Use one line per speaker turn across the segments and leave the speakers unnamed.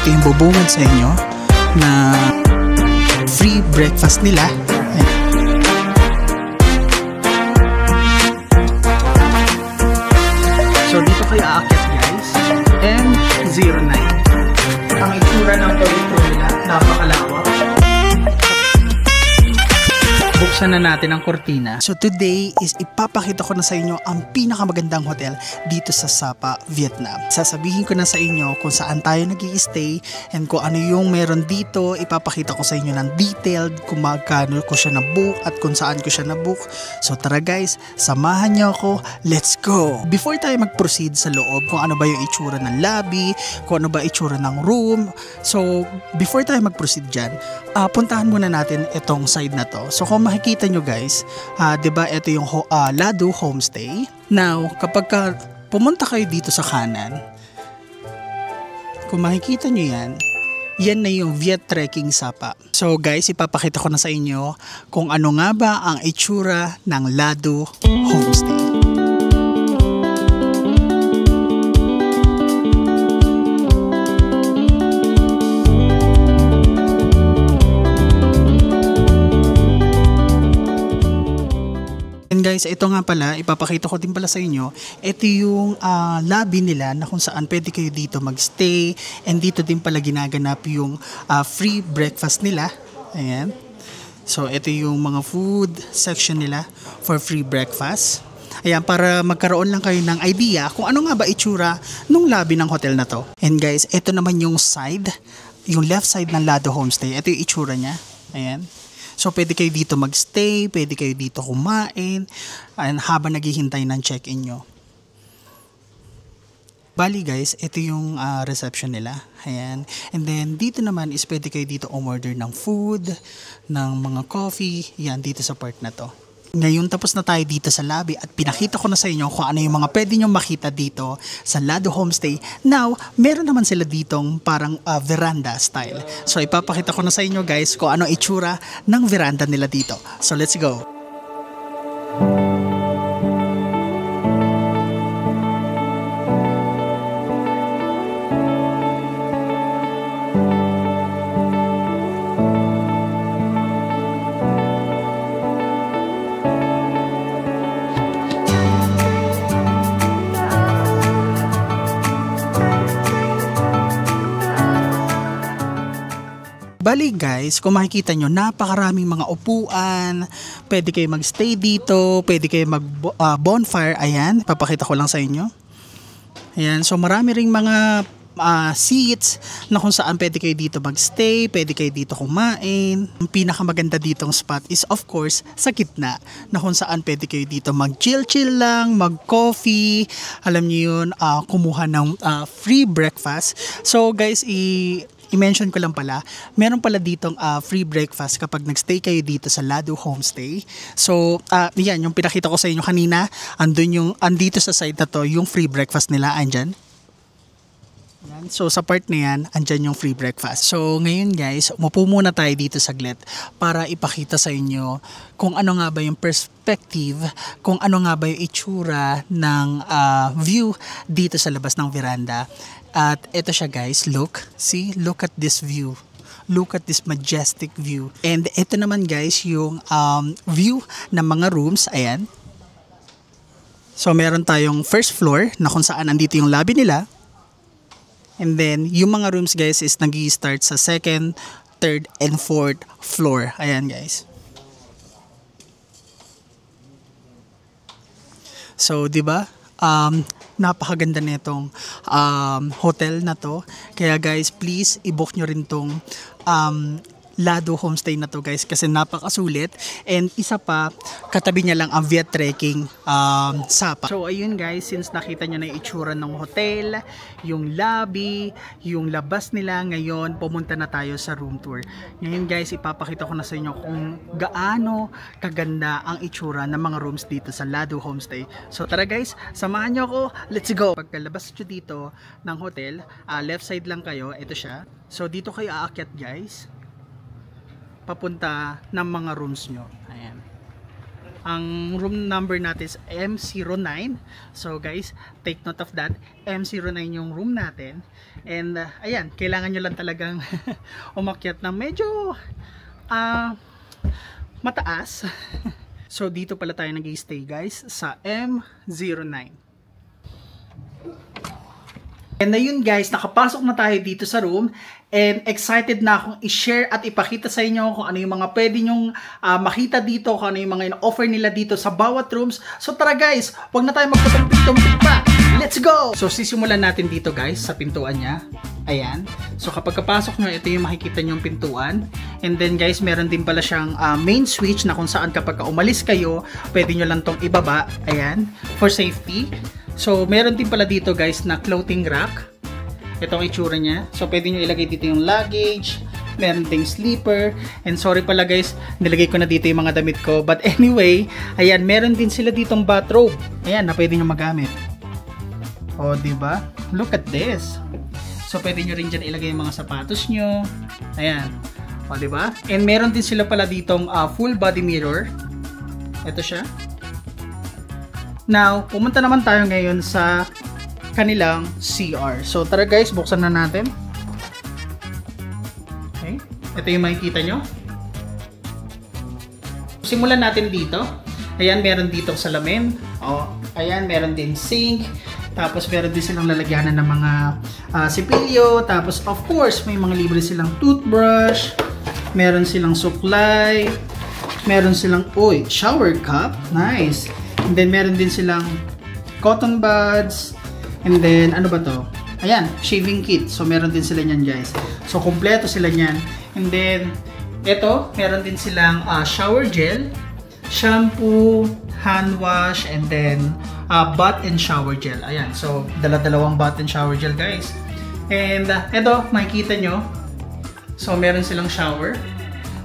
ito yung bubungad sa inyo na free breakfast nila. So dito kayo aakyat guys, M09. Ang itsura ng corridor nila, napakalawak. Buksan na natin ang kortina. So today is ipapakita ko na sa inyo ang pinakamagandang hotel dito sa Sapa, Vietnam. Sasabihin ko na sa inyo kung saan tayo nag-i-stay and kung ano yung meron dito. Ipapakita ko sa inyo ng detailed kung magkano ko siya na-book at kung saan ko siya na-book. So tara guys, samahan niyo ako. Let's go! Before tayo mag-proceed sa loob, kung ano ba yung itsura ng lobby, kung ano ba itsura ng room. So before tayo mag-proceed dyan, puntahan muna natin itong side na to. So kung makikita nyo guys, diba ito yung Lado Homestay. Now, kapag pumunta kayo dito sa kanan, kung makikita nyo yan na yung Viet Trekking Sapa. So guys, ipapakita ko na sa inyo kung ano nga ba ang itsura ng Lado Homestay. Guys, ito nga pala, ipapakita ko din pala sa inyo, ito yung lobby nila na kung saan pwede kayo dito magstay and dito din pala ginaganap yung free breakfast nila. Ayan. So, ito yung mga food section nila for free breakfast. Ayan, para magkaroon lang kayo ng idea kung ano nga ba itsura nung lobby ng hotel na to. And guys, ito naman yung side, yung left side ng Lado Homestay. Ito yung itsura niya. Ayan. So, pwede kayo dito magstay, pwede kayo dito kumain, and habang naghihintay ng check-in nyo. Bali guys, ito yung reception nila. Ayan. And then, dito naman is pwede kayo dito umorder ng food, ng mga coffee. Yan, dito sa part na to. Ngayon, tapos na tayo dito sa lobby at pinakita ko na sa inyo kung ano yung mga pwede nyo makita dito sa Lado Homestay. Now, meron naman sila ditong parang veranda style. So, ipapakita ko na sa inyo guys kung ano itsura ng veranda nila dito. So, let's go! Bali guys, kung makikita nyo, napakaraming mga upuan, pwede kayo magstay dito, pwede kayo mag bonfire, ayan, papakita ko lang sa inyo. Ayan, so marami ring mga seats na kung saan pwede kayo dito magstay, pwede kayo dito kumain. Ang pinakamaganda ditong spot is of course sa gitna, na kung saan pwede kayo dito mag chill lang, mag coffee, alam niyo yun, kumuha ng free breakfast. So guys, i-mention ko lang pala, meron pala ditong free breakfast kapag nagstay kayo dito sa Lado Homestay. So, yan, yung pinakita ko sa inyo kanina, andito sa side na to, yung free breakfast nila, andyan. Yan. So, sa part na yan, andyan yung free breakfast. So, ngayon guys, umupo muna tayo dito saglit para ipakita sa inyo kung ano nga ba yung perspective, kung ano nga ba yung itsura ng view dito sa labas ng veranda. At ito siya guys, look at this view. Look at this majestic view. And ito naman guys yung view ng mga rooms, ayan. So meron tayong first floor na kung saan andito yung lobby nila. And then yung mga rooms guys is nag-i-start sa second, third, and fourth floor. Ayan guys. So, di ba? Napakaganda nitong hotel na to. Kaya guys, please i-book nyo rin tong Lado Homestay na to guys, kasi napakasulit. And isa pa, katabi niya lang ang Viet Trekking Sapa. So ayun guys, since nakita niyo na yung itsura ng hotel, yung lobby, yung labas nila, ngayon pumunta na tayo sa room tour. Ngayon guys, ipapakita ko na sa inyo kung gaano kaganda ang itsura ng mga rooms dito sa Lado Homestay. So tara guys, samahan niyo ako, let's go! Pagkalabas nyo dito ng hotel, left side lang kayo, ito siya. So dito kayo aakyat guys, papunta ng mga rooms nyo. Ayan. Ang room number natin is M09. So guys, take note of that. M09 yung room natin. And ayan, kailangan nyo lang talagang umakyat ng medyo mataas. So dito pala tayo nag-stay guys, sa M09. And ayun guys, nakapasok na tayo dito sa room. And excited na akong i-share at ipakita sa inyo kung ano yung mga pwede nyong makita dito, kung ano yung mga in-offer nila dito sa bawat rooms. So tara guys, huwag na tayo magpatumpik-tumpik pa. Let's go! So sisimulan natin dito guys, sa pintuan niya. Ayan. So kapag kapasok nyo, ito yung makikita nyong pintuan. And then guys, meron din pala siyang main switch na kung saan kapag umalis kayo, pwede nyo lang tong ibaba. Ayan. For safety. So meron din pala dito guys na clothing rack. Ito ang itsura niya. So pwede nyo ilagay dito yung luggage. Meron ding sleeper. And sorry pala guys, nilagay ko na dito yung mga damit ko. But anyway, ayan, meron din sila ditong bathrobe. Ayan, na pwede nyo magamit. O, diba? Look at this. So pwede nyo rin dyan ilagay yung mga sapatos nyo. Ayan. O, diba? And meron din sila pala ditong full body mirror. Ito siya. Now, pumunta naman tayo ngayon sa kanilang CR. So tara guys, buksan na natin. Okay. Ito yung makikita nyo. Simulan natin dito. Ayan, meron dito salamin. O, ayan, meron din sink. Tapos meron din silang lalagyanan ng mga sipilyo. Tapos of course, may mga libre silang toothbrush. Meron silang suklay. Meron silang, shower cup. Nice. And then meron din silang cotton buds. And then, ano ba to? Ayan, shaving kit. So, meron din sila nyan, guys. So, kompleto sila nyan. And then, ito, meron din silang shower gel, shampoo, hand wash, and then, bath and shower gel. Ayan, so, dala-dalawang bath and shower gel, guys. And, ito, makikita nyo. So, meron silang shower.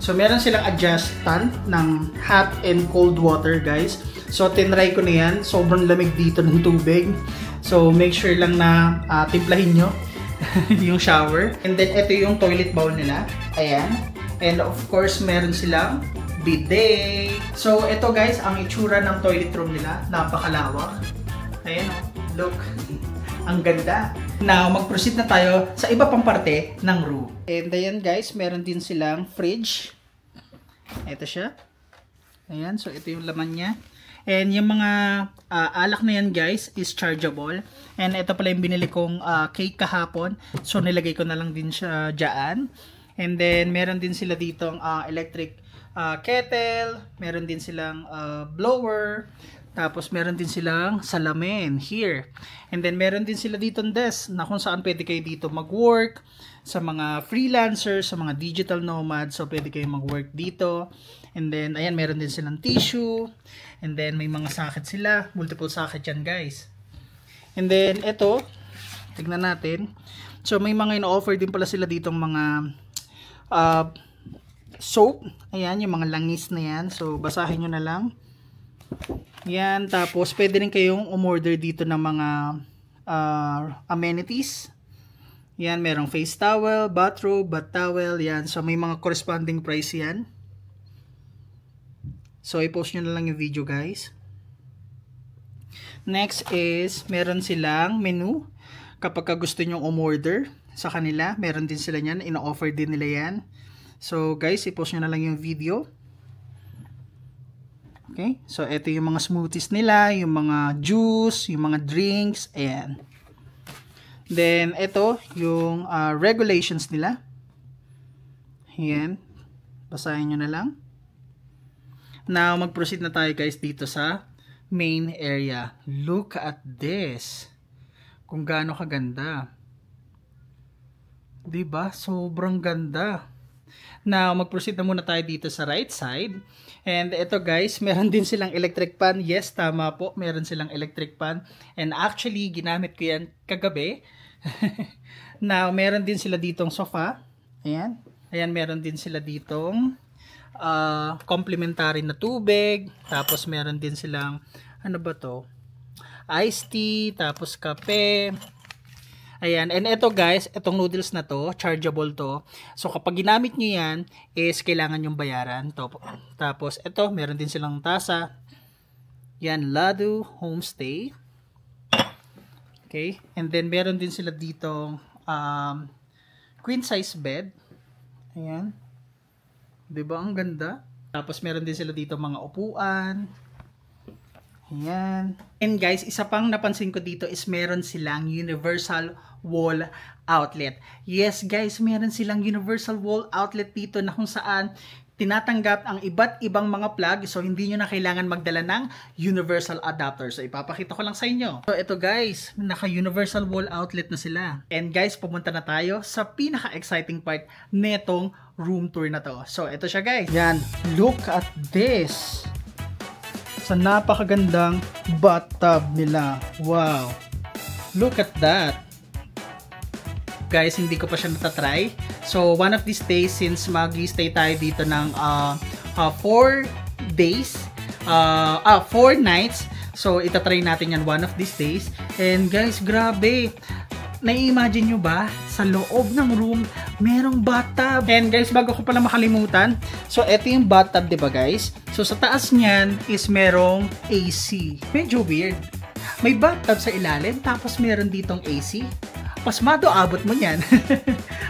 So, meron silang adjustant ng hot and cold water, guys. So, tinry ko na yan. Sobrang lamig dito ng tubig. So, make sure lang na timplahin nyo yung shower. And then, ito yung toilet bowl nila. Ayan. And of course, meron silang bidet. So, ito guys, ang itsura ng toilet room nila. Napakalawak. Ayan o. Look. Ang ganda. Now, mag-proceed na tayo sa iba pang parte ng room. And ayan guys, meron din silang fridge. Ito siya. Ayan. So, ito yung laman niya. And yung mga alak na yan guys is chargeable. And ito pala yung binili kong cake kahapon. So nilagay ko na lang din siya dyan. And then meron din sila ditong electric kettle. Meron din silang blower. Tapos meron din silang salamin here. And then meron din sila ditong desk na kung saan pwede kayo dito mag-work. Sa mga freelancers, sa mga digital nomads. So pwede kayo mag-work dito. And then ayan, meron din silang tissue. And then, may mga socket sila. Multiple socket yan, guys. And then, ito. Tignan natin. So, may mga ino-offer din pala sila ditong mga soap. Ayan, yung mga langis na yan. So, basahin nyo na lang. Yan. Tapos, pwede rin kayong umorder dito ng mga amenities. Yan, merong face towel, bathrobe, bath towel. Yan. So, may mga corresponding price yan. So, i-post nyo na lang yung video, guys. Next is, meron silang menu. Kapag gusto nyo umorder sa kanila, meron din sila yan. Ino-offer din nila yan. So, guys, i-post nyo na lang yung video. Okay. So, ito yung mga smoothies nila, yung mga juice, yung mga drinks. Ayan. Then, ito, yung regulations nila. Ayan. Basahin nyo na lang. Now, mag-proceed na tayo guys dito sa main area. Look at this. Kung gaano kaganda. Diba? Sobrang ganda. Now, mag-proceed na muna tayo dito sa right side. And ito guys, meron din silang electric fan. Yes, tama po. Meron silang electric fan. And actually, ginamit ko yan kagabi. Now, meron din sila ditong sofa. Ayan. Ayan, meron din sila ditong complimentary na tubig. Tapos meron din silang ano ba to? Iced tea, tapos kape. Ayan, and ito guys, itong noodles na to, chargeable to. So kapag ginamit nyo yan, is kailangan yung bayaran. Tapos ito, meron din silang tasa. Yan, Lado Homestay. Okay, and then meron din sila dito queen size bed. Ayan. 'Di ba ang ganda? Tapos meron din sila dito mga upuan. Ayan. And guys, isa pang napansin ko dito is meron silang universal wall outlet. Yes guys, meron silang universal wall outlet dito na kung saan tinatanggap ang iba't ibang mga plug, so hindi nyo na kailangan magdala ng universal adapter. So ipapakita ko lang sa inyo. So ito guys, naka universal wall outlet na sila. And guys, pumunta na tayo sa pinaka-exciting part netong room tour na to. So ito siya guys. Yan, look at this. Sa napakagandang bathtub nila. Wow. Look at that. Guys, hindi ko pa siya natatry. So, one of these days, since mag-stay tayo dito ng 4 days, 4 nights, so itatry natin yan one of these days. And guys, grabe. Nai-imagine nyo ba? Sa loob ng room, merong bathtub. And guys, bago ko pala makalimutan, so eto yung bathtub, diba guys? So, sa taas niyan is merong AC. Medyo weird. May bathtub sa ilalim, tapos meron ditong AC. Pasmado, abot mo yan.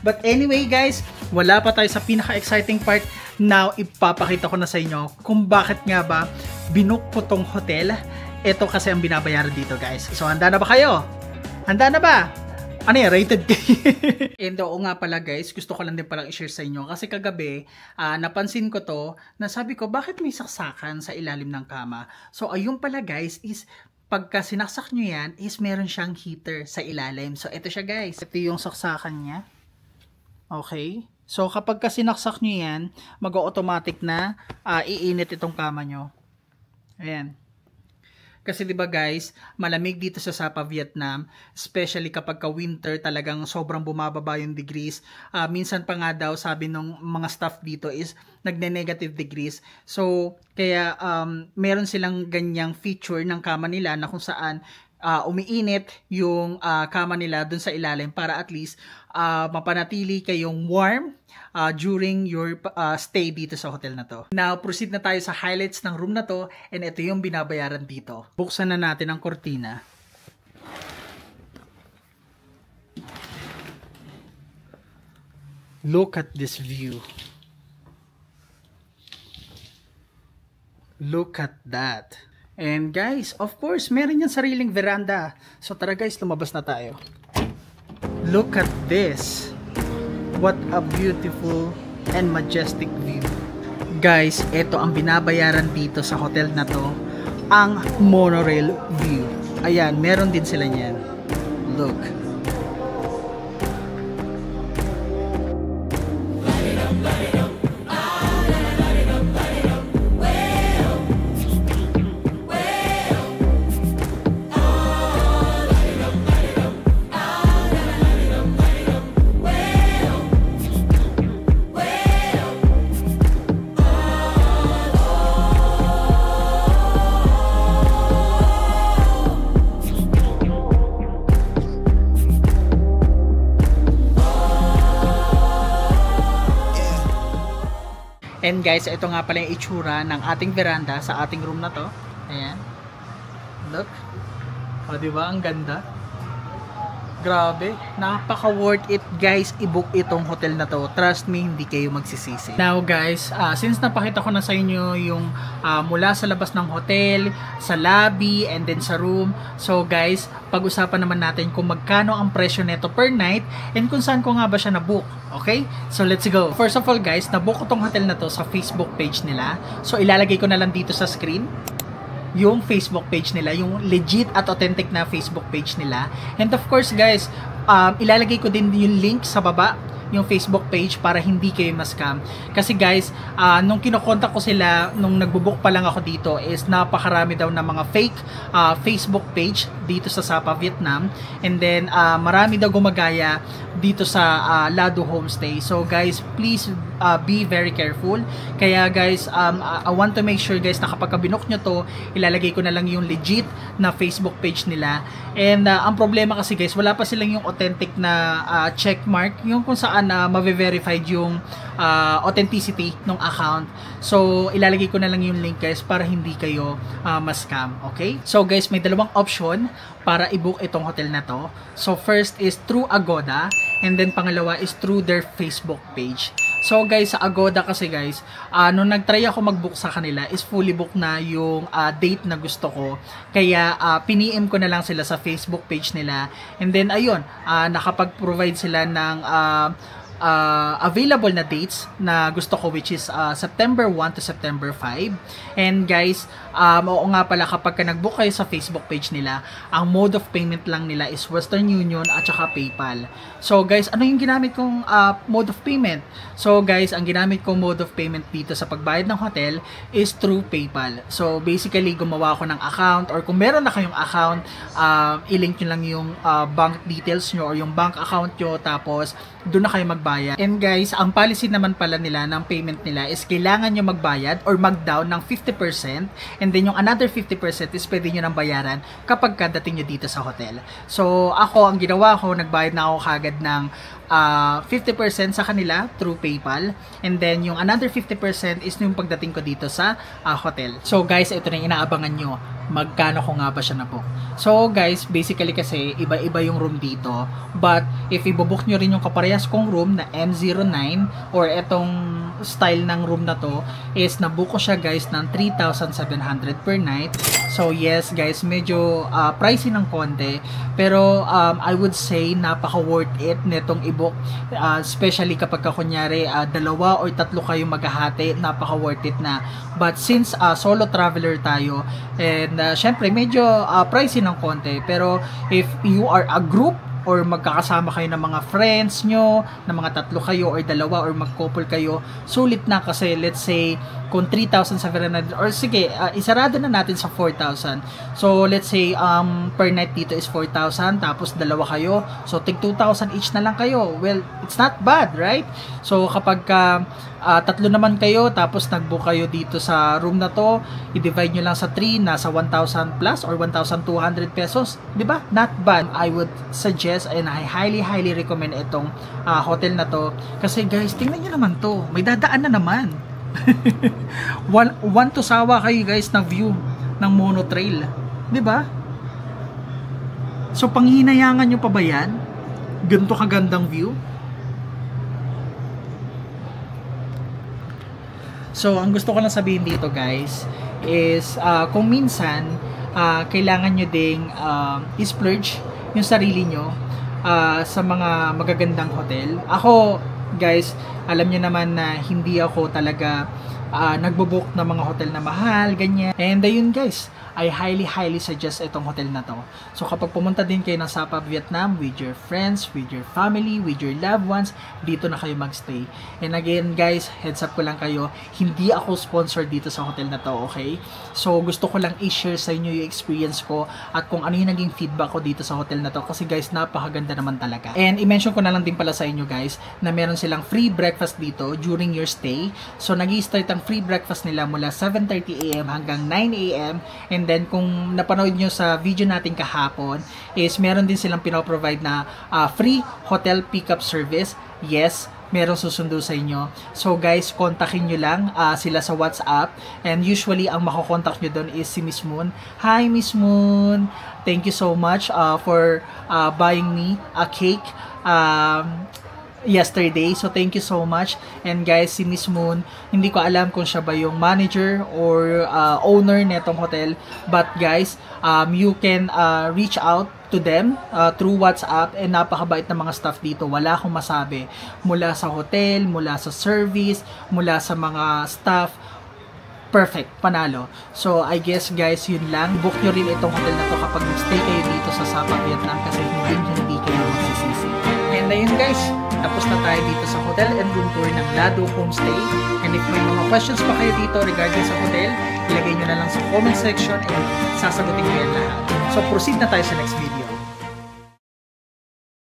But anyway guys, wala pa tayo sa pinaka-exciting part. Now, ipapakita ko na sa inyo kung bakit nga ba binook ko tong hotel. Ito kasi ang binabayaran dito guys. So, handa na ba kayo? Handa na ba? Ano yan? Rated kayo? And oo nga pala guys, gusto ko lang din palang i-share sa inyo. Kasi kagabi, napansin ko to, na sabi ko, bakit may saksakan sa ilalim ng kama? So, ayun pala guys, is pagka sinaksak nyo yan, is meron siyang heater sa ilalim. So, ito siya guys. Ito yung saksakan niya. Okay. So, kapag sinaksak nyo yan, mag-automatic na iinit itong kama nyo. Ayan. Kasi 'di ba guys, malamig dito sa Sapa, Vietnam, especially kapag ka winter, talagang sobrang bumababa yung degrees. Minsan pa nga daw sabi ng mga staff dito is nagne-negative degrees. So kaya meron silang ganyang feature ng kama nila na kung saan umiinit yung kama nila dun sa ilalim para at least mapanatili kayong warm during your stay dito sa hotel na to. Now, proceed na tayo sa highlights ng room na to, and ito yung binabayaran dito. Buksan na natin ang kortina. Look at this view. Look at that. And guys, of course, meron yung sariling veranda. So tara guys, lumabas na tayo. Look at this. What a beautiful and majestic view. Guys, ito ang binabayaran dito sa hotel na to, ang monorail view. Ayan, meron din sila niyan. Look. And guys, ito nga pala yung itsura ng ating veranda sa ating room na to. Ayan. Look. O, diba? Ang ganda. Grabe. Napaka worth it guys i-book itong hotel na to. Trust me, hindi kayo magsisisi. Now guys, since napakita ko na sa inyo yung mula sa labas ng hotel, sa lobby, and then sa room. So guys, pag-usapan naman natin kung magkano ang presyo nito per night and kung saan ko nga ba siya na-book. Okay? So let's go. First of all guys, na-book ko tong hotel na to sa Facebook page nila. So ilalagay ko na lang dito sa screen yung Facebook page nila, yung legit at authentic na Facebook page nila. And of course guys, ilalagay ko din yung link sa baba, yung Facebook page, para hindi kayo ma-scam. Kasi guys, nung kinokontak ko sila, nung nagbubook pa lang ako dito, is napakarami daw na mga fake Facebook page dito sa Sapa, Vietnam. And then, marami daw gumagaya dito sa Lado Homestay. So guys, please be very careful. Kaya guys, I want to make sure guys na kapag binook nyo to, ilalagay ko na lang yung legit na Facebook page nila. And ang problema kasi guys, wala pa silang yung authentic na checkmark, yung kung saan ma-verified yung authenticity ng account. So ilalagay ko na lang yung link guys para hindi kayo ma-scam. Okay? So guys, may dalawang option para i-book itong hotel na to. So first is through Agoda, and then pangalawa is through their Facebook page. So guys, sa Agoda kasi guys, nung nag-try ako mag-book sa kanila is fully book na yung date na gusto ko. Kaya piniem ko na lang sila sa Facebook page nila. And then ayun, nakapag-provide sila ng available na dates na gusto ko, which is September 1 to September 5. And guys, oo nga pala, kapag ka nag-book kayo sa Facebook page nila, ang mode of payment lang nila is Western Union at saka PayPal. So guys, ano yung ginamit kong mode of payment? So guys, ang ginamit kong mode of payment dito sa pagbayad ng hotel is through PayPal. So basically, gumawa ako ng account, or kung meron na kayong account, i-link nyo lang yung bank details nyo or yung bank account nyo, tapos doon na kayo magbayad. And guys, ang policy naman pala nila ng payment nila is kailangan nyo magbayad or mag-down ng 50%, and then yung another 50% is pwede nyo nang bayaran kapag kadating nyo dito sa hotel. So ako, ang ginawa ko, nagbayad na ako kagad ng 50% sa kanila through PayPal, and then yung another 50% is yung pagdating ko dito sa hotel. So guys, ito na yung inaabangan nyo, magkano ko nga ba siya na book. So guys, basically kasi iba-iba yung room dito, but if ibobook nyo rin yung kaparehas kong room na M09 or etong style ng room na to, is nabook ko siya guys ng 3,700 per night. So yes guys, medyo pricey ng konti, pero I would say napaka worth it netong i-book, especially kapag kunyari dalawa or tatlo kayong maghahati, napaka worth it na. But since solo traveler tayo, and syempre medyo pricey ng konti, pero if you are a group or magkakasama kayo ng mga friends nyo, na mga tatlo kayo or dalawa or mag-couple kayo, sulit na. Kasi let's say kung 3,700, or sige, isarado na natin sa 4,000. So let's say per night dito is 4,000, tapos dalawa kayo, so tig 2,000 each na lang kayo. Well, it's not bad, right? So kapag tatlo naman kayo, tapos nag-book kayo dito sa room na to, i-divide nyo lang sa 3, nasa 1,000 plus or 1,200 pesos, di ba? Not bad. I would suggest and I highly recommend itong hotel na to, kasi guys, tingnan nyo naman to, may dadaan na naman. one to sawa kayo guys ng view ng monotrail, di ba? So panghinayangan nyo pa ba yan? Ganito kagandang view. So ang gusto ko lang sabihin dito guys is kung minsan kailangan nyo ding i-splurge yung sarili nyo sa mga magagandang hotel. Ako guys, alam niyo naman na hindi ako talaga nagbo-book ng mga hotel na mahal, ganyan. And ayun guys, I highly suggest itong hotel na to. So kapag pumunta din kayo ng Sapa, Vietnam with your friends, with your family, with your loved ones, dito na kayo magstay. And again guys, heads up ko lang kayo, hindi ako sponsor dito sa hotel na to, okay? So gusto ko lang i-share sa inyo yung experience ko at kung ano yung naging feedback ko dito sa hotel na to, kasi guys, napakaganda naman talaga. And i-mention ko na lang din pala sa inyo guys na meron silang free breakfast dito during your stay. So nag-i-start ang free breakfast nila mula 7:30 AM hanggang 9 AM. And then kung napanood nyo sa video natin kahapon, is meron din silang pinoprovide na free hotel pickup service. Yes, merong susundo sa inyo. So guys, kontakin nyo lang sila sa WhatsApp, and usually ang makokontak nyo doon is si Miss Moon. Hi Miss Moon, thank you so much for buying me a cake yesterday. So thank you so much. And guys, si Miss Moon, hindi ko alam kung siya ba yung manager or owner netong hotel, but guys, you can reach out to them through WhatsApp, and napakabait na mga staff dito. Wala akong masabi. Mula sa hotel, mula sa service, mula sa mga staff, perfect, panalo. So I guess guys, yun lang. Book nyo rin itong hotel na to kapag stay kayo dito sa Sapa, Vietnam, kasi hindi kayo magsisisi. And ayun guys, tapos na tayo dito sa hotel and room tour ng Lado Homestay. And if may mga questions pa kayo dito regarding sa hotel, ilagay nyo na lang sa comment section and sasagutin ko yan lahat. So proceed na tayo sa next video.